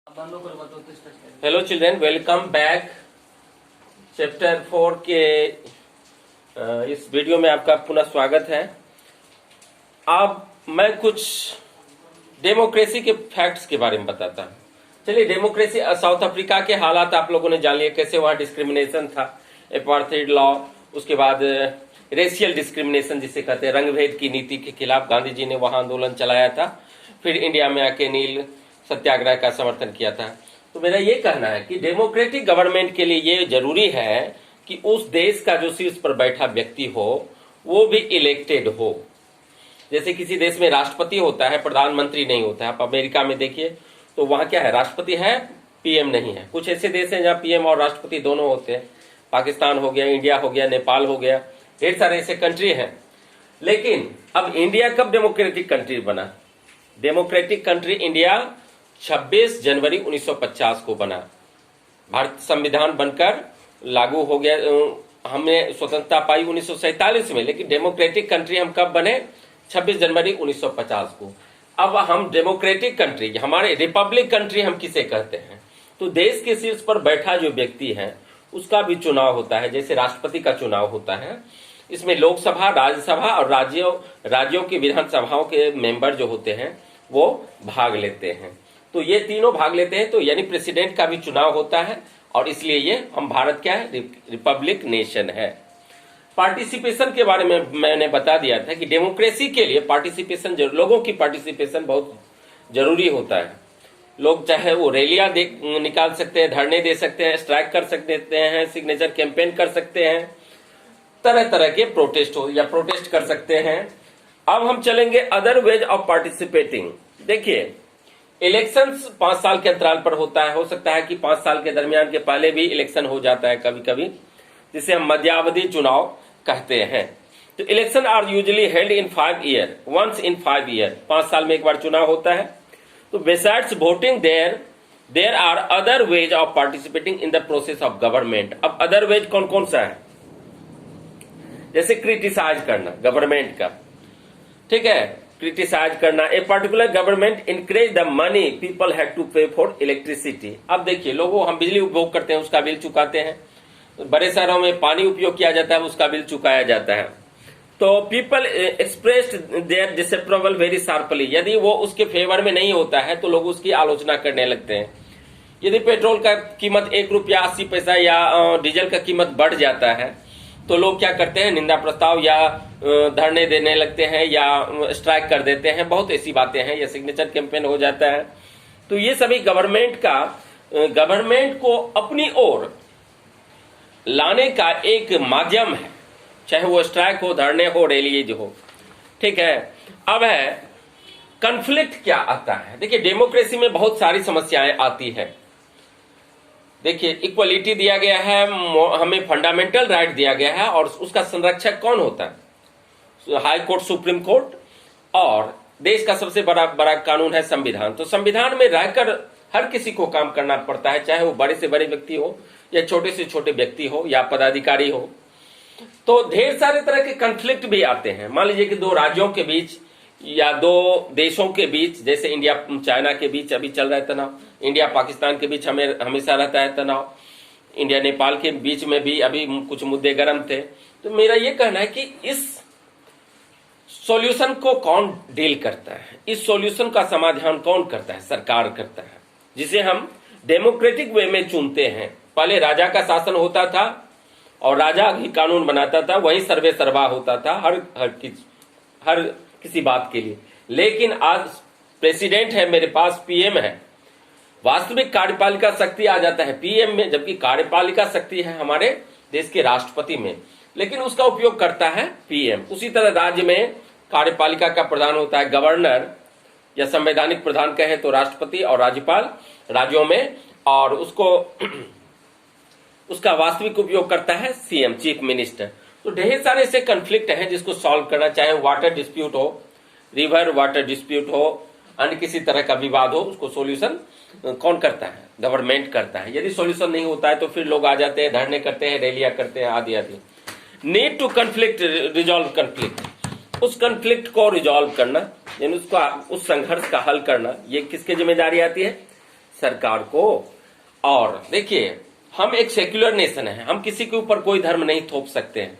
Hello children, welcome back. Chapter 4 के इस video में आपका पुनः स्वागत है। अब मैं कुछ डेमोक्रेसी के फैक्ट्स के बारे में बताता हूँ। चलिए, डेमोक्रेसी साउथ अफ्रीका के हालात आप लोगों ने जान लिए, कैसे वहाँ डिस्क्रिमिनेशन था, अपार्थाइड लॉ, उसके बाद रेशियल डिस्क्रिमिनेशन जिसे कहते हैं, रंगभेद की नीति के खिलाफ गांधी जी ने वहाँ आंदोलन चलाया था। फिर इंडिया में आके नील सत्याग्रह का समर्थन किया था। तो मेरा ये कहना है कि डेमोक्रेटिक गवर्नमेंट के लिए ये जरूरी है कि उस देश का जो शीर्ष पर बैठा व्यक्ति हो वो भी इलेक्टेड हो। जैसे किसी देश में राष्ट्रपति होता है, प्रधानमंत्री नहीं होता है। आप अमेरिका में देखिए तो वहां क्या है, राष्ट्रपति है, पीएम नहीं है। कुछ ऐसे देश हैं जहां पीएम और राष्ट्रपति दोनों होते हैं, पाकिस्तान हो गया, इंडिया हो गया, नेपाल हो गया, ढेर सारे ऐसे कंट्री हैं। लेकिन अब इंडिया कब डेमोक्रेटिक कंट्री बना? डेमोक्रेटिक कंट्री इंडिया 26 जनवरी 1950 को बना। भारत संविधान बनकर लागू हो गया, हमने स्वतंत्रता पाई 1947 में, लेकिन डेमोक्रेटिक कंट्री हम कब बने? 26 जनवरी 1950 को। अब हम डेमोक्रेटिक कंट्री, हमारे रिपब्लिक कंट्री हम किसे कहते हैं? तो देश के शीर्ष पर बैठा जो व्यक्ति है उसका भी चुनाव होता है, जैसे राष्ट्रपति का चुनाव होता है। इसमें लोकसभा, राज्यसभा और राज्यों की विधानसभाओं के मेंबर जो होते हैं वो भाग लेते हैं। तो ये तीनों भाग लेते हैं, तो यानी प्रेसिडेंट का भी चुनाव होता है, और इसलिए ये हम भारत क्या है, रिपब्लिक नेशन है। पार्टिसिपेशन के बारे में मैंने बता दिया था कि डेमोक्रेसी के लिए पार्टिसिपेशन, लोगों की पार्टिसिपेशन बहुत जरूरी होता है। लोग चाहे वो रैलियां निकाल सकते हैं, धरने दे सकते हैं, स्ट्राइक कर सकते हैं, सिग्नेचर कैंपेन कर सकते हैं, तरह तरह के प्रोटेस्ट कर सकते हैं। अब हम चलेंगे अदर वेज ऑफ पार्टिसिपेटिंग। देखिए, इलेक्शंस 5 साल के अंतराल पर होता है। हो सकता है कि 5 साल के दरमियान के पहले भी इलेक्शन हो जाता है कभी कभी, जिसे हम मध्यावधि चुनाव कहते हैं। तो election are usually held in 5 year, once in 5 year, 5 साल में एक बार चुनाव होता है। तो besides voting there are other ways of participating in the process of government. अब अदर वेज कौन कौन सा है? जैसे क्रिटिसाइज करना गवर्नमेंट का, ठीक है, क्रिटिसाइज करना। A particular government increase the money people had to pay for electricity. अब देखिए, लोगों, हम बिजली उपभोग करते हैं, उसका बिल चुकाते हैं। बड़े शहरों में पानी उपयोग किया जाता है, उसका बिल चुकाया जाता है। तो people expressed their disapproval very sharply. यदि वो उसके फेवर में नहीं होता है तो लोग उसकी आलोचना करने लगते हैं। यदि पेट्रोल का कीमत 1 रुपया 80 पैसा या डीजल का कीमत बढ़ जाता है तो लोग क्या करते हैं, निंदा प्रस्ताव या धरने देने लगते हैं या स्ट्राइक कर देते हैं। बहुत ऐसी बातें हैं, या सिग्नेचर कैंपेन हो जाता है। तो ये सभी गवर्नमेंट को अपनी ओर लाने का एक माध्यम है, चाहे वो स्ट्राइक हो, धरने हो, रैली हो, ठीक है। अब है कन्फ्लिक्ट क्या आता है। देखिए, डेमोक्रेसी में बहुत सारी समस्याएं आती है। देखिए, इक्वलिटी दिया गया है, हमें फंडामेंटल राइट दिया गया है, और उसका संरक्षक कौन होता है? हाई कोर्ट, सुप्रीम कोर्ट, और देश का सबसे बड़ा कानून है संविधान। तो संविधान में रहकर हर किसी को काम करना पड़ता है, चाहे वो बड़े से बड़े व्यक्ति हो या छोटे से छोटे व्यक्ति हो या पदाधिकारी हो। तो ढेर सारे तरह के कन्फ्लिक्ट भी आते हैं। मान लीजिए कि 2 राज्यों के बीच या 2 देशों के बीच, जैसे इंडिया चाइना के बीच अभी चल रहा है तनाव, इंडिया पाकिस्तान के बीच हमेशा रहता है तनाव, इंडिया नेपाल के बीच में भी अभी कुछ मुद्दे गर्म थे। तो मेरा ये कहना है कि इस सॉल्यूशन को कौन डील करता है, इस सॉल्यूशन का समाधान कौन करता है? सरकार करता है, जिसे हम डेमोक्रेटिक वे में चुनते हैं। पहले राजा का शासन होता था और राजा ही कानून बनाता था, वही सर्वे सर्वा होता था हर किसी बात के लिए। लेकिन आज प्रेसिडेंट है मेरे पास, पीएम है, वास्तविक कार्यपालिका शक्ति आ जाता है पीएम में, जबकि कार्यपालिका शक्ति है हमारे देश के राष्ट्रपति में, लेकिन उसका उपयोग करता है पीएम। उसी तरह राज्य में कार्यपालिका का प्रधान होता है गवर्नर, या संवैधानिक प्रधान कहे तो राष्ट्रपति और राज्यपाल राज्यों में, और उसका वास्तविक उपयोग करता है सीएम, चीफ मिनिस्टर। तो ढेर सारे ऐसे कन्फ्लिक्ट हैं जिसको सॉल्व करना, चाहे वाटर डिस्प्यूट हो, रिवर वाटर डिस्प्यूट हो, अन्य किसी तरह का विवाद हो, उसको सॉल्यूशन कौन करता है? गवर्नमेंट करता है। यदि सॉल्यूशन नहीं होता है तो फिर लोग आ जाते हैं, धरने करते हैं, रैलियां करते हैं, आदि आदि। Need to conflict, resolve conflict, उस कन्फ्लिक्ट को रिजॉल्व करना, यानी उस संघर्ष का हल करना, ये किसकी जिम्मेदारी आती है? सरकार को। और देखिए, हम एक सेक्युलर नेशन है, हम किसी के ऊपर कोई धर्म नहीं थोप सकते हैं,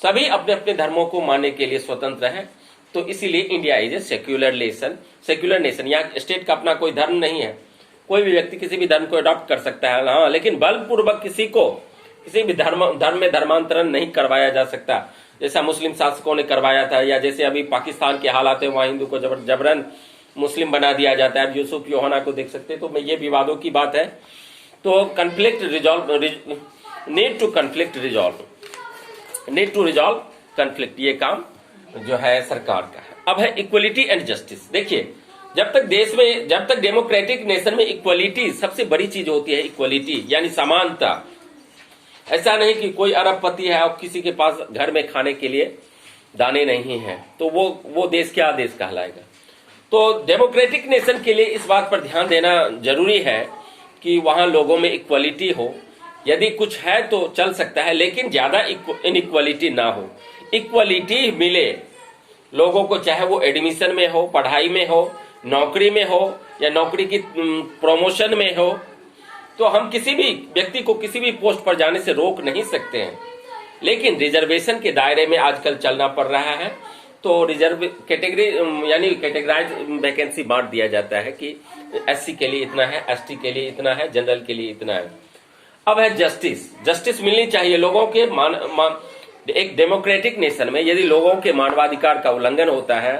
सभी अपने अपने धर्मों को मानने के लिए स्वतंत्र है। तो इसीलिए India is a secular nation. यहाँ स्टेट का अपना कोई धर्म नहीं है, कोई भी व्यक्ति किसी भी धर्म को अडॉप्ट कर सकता है, हाँ, लेकिन बलपूर्वक किसी को किसी भी धर्म में धर्मांतरण नहीं करवाया जा सकता, जैसा मुस्लिम शासकों ने करवाया था, या जैसे अभी पाकिस्तान के हालात है, वहां हिंदू को जबरन मुस्लिम बना दिया जाता है। यूसुफ योहाना को देख सकते हैं। तो ये विवादों की बात है। तो नीड टू रिजॉल्व कन्फ्लिक्ट, ये काम जो है सरकार का है। अब है इक्वलिटी एंड जस्टिस। देखिए, जब तक डेमोक्रेटिक नेशन में इक्वलिटी सबसे बड़ी चीज होती है, इक्वलिटी यानी समानता। ऐसा नहीं कि कोई अरबपति है और किसी के पास घर में खाने के लिए दाने नहीं है, तो वो देश क्या देश कहलाएगा। तो डेमोक्रेटिक नेशन के लिए इस बात पर ध्यान देना जरूरी है कि वहां लोगों में इक्वलिटी हो। यदि कुछ है तो चल सकता है, लेकिन ज्यादा इनइक्वलिटी ना हो। इक्वलिटी मिले लोगों को, चाहे वो एडमिशन में हो, पढ़ाई में हो, नौकरी में हो, या नौकरी की प्रमोशन में हो। तो हम किसी भी व्यक्ति को किसी भी पोस्ट पर जाने से रोक नहीं सकते हैं, लेकिन रिजर्वेशन के दायरे में आजकल चलना पड़ रहा है। तो रिजर्व कैटेगरी यानी कैटेगराइज वैकेंसी बांट दिया जाता है कि एससी के लिए इतना है, एसटी के लिए इतना है, जनरल के लिए इतना है। अब है जस्टिस मिलनी चाहिए लोगों के एक डेमोक्रेटिक नेशन में यदि लोगों के मानवाधिकार का उल्लंघन होता है,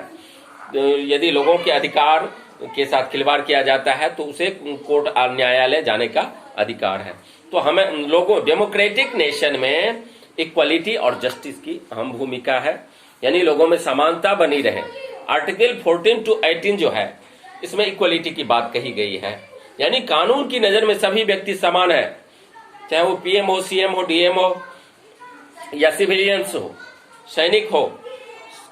यदि लोगों के अधिकार के साथ खिलवाड़ किया जाता है, तो उसे कोर्ट और न्यायालय जाने का अधिकार है। तो हमें लोगों डेमोक्रेटिक नेशन में इक्वलिटी और जस्टिस की अहम भूमिका है, यानी लोगों में समानता बनी रहे। आर्टिकल 14 to 18 जो है, इसमें इक्वलिटी की बात कही गई है, यानी कानून की नजर में सभी व्यक्ति समान है, चाहे वो पीएम हो, सीएम हो, डीएम हो, या सिविलियंस हो, सैनिक हो,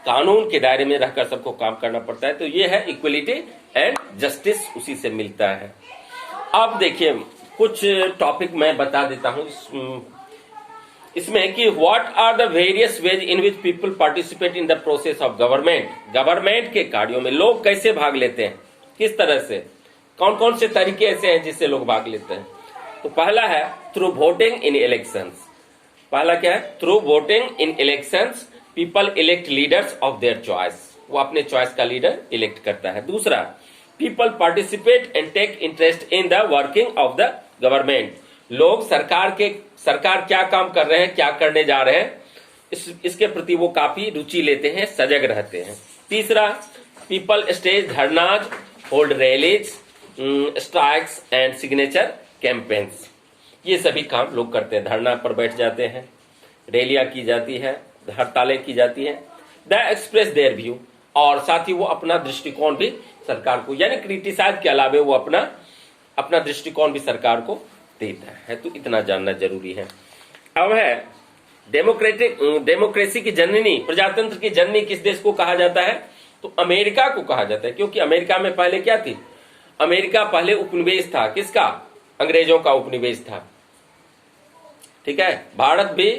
कानून के दायरे में रहकर सबको काम करना पड़ता है। तो ये है इक्वलिटी एंड जस्टिस, उसी से मिलता है। अब देखिए, कुछ टॉपिक मैं बता देता हूं इसमें कि what are the various ways in which people participate in the process of government के कार्यों में लोग कैसे भाग लेते हैं, किस तरह से, कौन कौन से तरीके ऐसे हैं जिससे लोग भाग लेते हैं। तो पहला है थ्रू वोटिंग इन इलेक्शंस। पहला क्या है? Through voting in elections people elect leaders of their choice, वो अपने चॉइस का लीडर इलेक्ट करता है। दूसरा, people participate and take interest in the working of the government, लोग सरकार क्या काम कर रहे हैं, क्या करने जा रहे हैं, इसके प्रति वो काफी रुचि लेते हैं, सजग रहते हैं। तीसरा, people stage dharnas, hold rallies, strikes and signature campaigns, ये सभी काम लोग करते हैं। धरना पर बैठ जाते हैं, रैलियां की जाती है, हड़तालें की जाती है। द एक्सप्रेस देयर व्यू, और साथ ही वो अपना दृष्टिकोण भी सरकार को, यानी क्रिटिसाइज के अलावे वो अपना दृष्टिकोण भी सरकार को देता है। तो इतना जानना जरूरी है। अब है डेमोक्रेसी की जननी, प्रजातंत्र की जननी किस देश को कहा जाता है? तो अमेरिका को कहा जाता है, क्योंकि अमेरिका में पहले क्या थी? अमेरिका पहले उपनिवेश था। किसका? अंग्रेजों का उपनिवेश था। ठीक है, भारत भी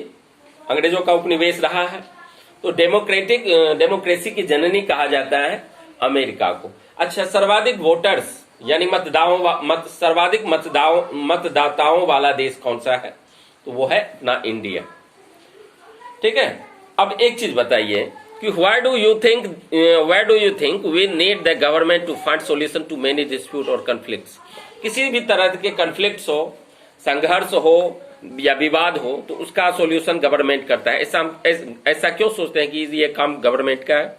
अंग्रेजों का उपनिवेश रहा है। तो डेमोक्रेसी की जननी कहा जाता है अमेरिका को। अच्छा, सर्वाधिक वोटर्स यानी सर्वाधिक मतदाताओं वाला देश कौन सा है? तो वो है अपना इंडिया। ठीक है, अब एक चीज बताइए कि why do you think we need the government to find solution to many dispute और conflicts? किसी भी तरह के कन्फ्लिक्ट्स हो, संघर्ष हो या विवाद हो, तो उसका सॉल्यूशन गवर्नमेंट करता है। ऐसा क्यों सोचते हैं कि ये काम गवर्नमेंट का है?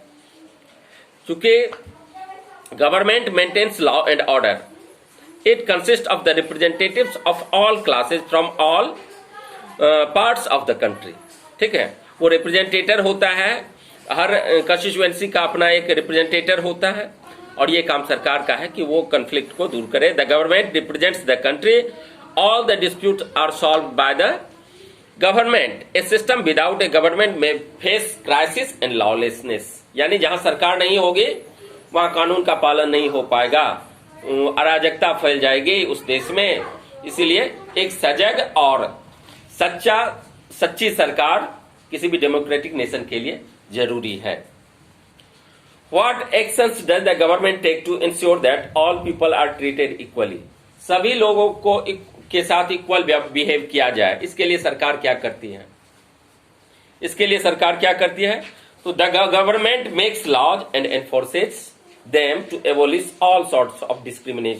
क्योंकि government maintains law and order, it consist of the representatives of all classes from all parts of the country. ठीक है, वो रिप्रेजेंटेटर होता है, हर कंस्टिट्यूएंसी का अपना एक रिप्रेजेंटेटर होता है, और ये काम सरकार का है कि वो कन्फ्लिक्ट को दूर करे। The government represents the country, all the dispute are solve by the government. A system without a government may face crisis and lawlessness, यानी जहां सरकार नहीं होगी वहां कानून का पालन नहीं हो पाएगा, अराजकता फैल जाएगी उस देश में। इसीलिए एक सजग और सच्ची सरकार किसी भी डेमोक्रेटिक नेशन के लिए जरूरी है। What actions does the government take to ensure that all people are treated equally? सभी लोगों को के साथ इक्वल बिहेव किया जाए, इसके लिए सरकार क्या करती है? इसके लिए सरकार क्या करती है? तो the government makes laws and enforces them to abolish all sorts of discrimination